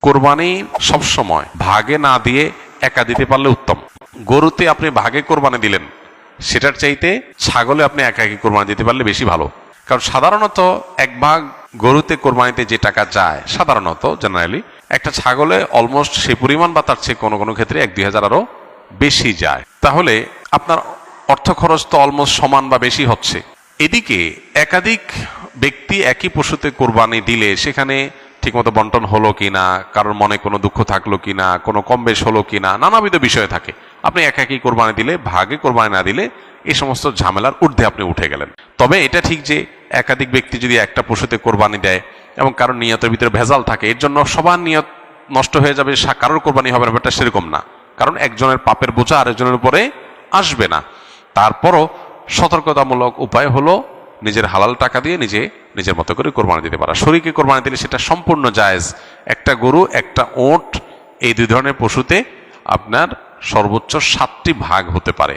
কোরবানি সবসময় ভাগে না দিয়ে একা দিতে পারলে উত্তম। গরুতে আপনি ভাগে কোরবানি দিলেন, সেটার চাইতে ছাগলে আপনি একা একি কোরবানি দিতে পারলে বেশি ভালো। কারণ সাধারণত এক ভাগ গরুতে কোরবানিতে যে টাকা যায়, সাধারণত জেনারেলি একটা ছাগলে অলমোস্ট সেই পরিমাণ বা তার চেয়ে কোনো কোনো ক্ষেত্রে 1-2 হাজার আরো বেশি যায়। তাহলে আপনার অর্থ খরচ তো অলমোস্ট সমান বা বেশি হচ্ছে। এদিকে একাধিক ব্যক্তি একই পশুতে কোরবানি দিলে সেখানে ঠিকমতো বন্টন হলো কিনা, কারোর মনে কোনো দুঃখ থাকলো কিনা, কোনো কম বেশ হলো কিনা, নানাবিধ বিষয় থাকে। আপনি একাকি কোরবানি দিলে, ভাগে কোরবানি না দিলে এই সমস্ত ঝামেলার ঊর্ধ্বে আপনি উঠে গেলেন। তবে এটা ঠিক যে একাধিক ব্যক্তি যদি একটা পশুতে কোরবানি দেয় এবং কারোর নিয়তের ভিতরে ভেজাল থাকে, এর জন্য সবার নিয়ত নষ্ট হয়ে যাবে, কারোর কোরবানি হবে না, ব্যাপারটা সেরকম না। কারণ একজনের পাপের বোঝা আরেকজনের উপরে আসবে না। তারপরও সতর্কতামূলক উপায় হলো নিজের হালাল টাকা দিয়ে নিজের মতো করে কোরবানি দিতে পারা। শরীকে কোরবানি দিলে সেটা সম্পূর্ণ জায়েজ। একটা গরু, একটা ওট, এই দুই ধরনের পশুতে আপনার সর্বোচ্চ 7টি ভাগ হতে পারে।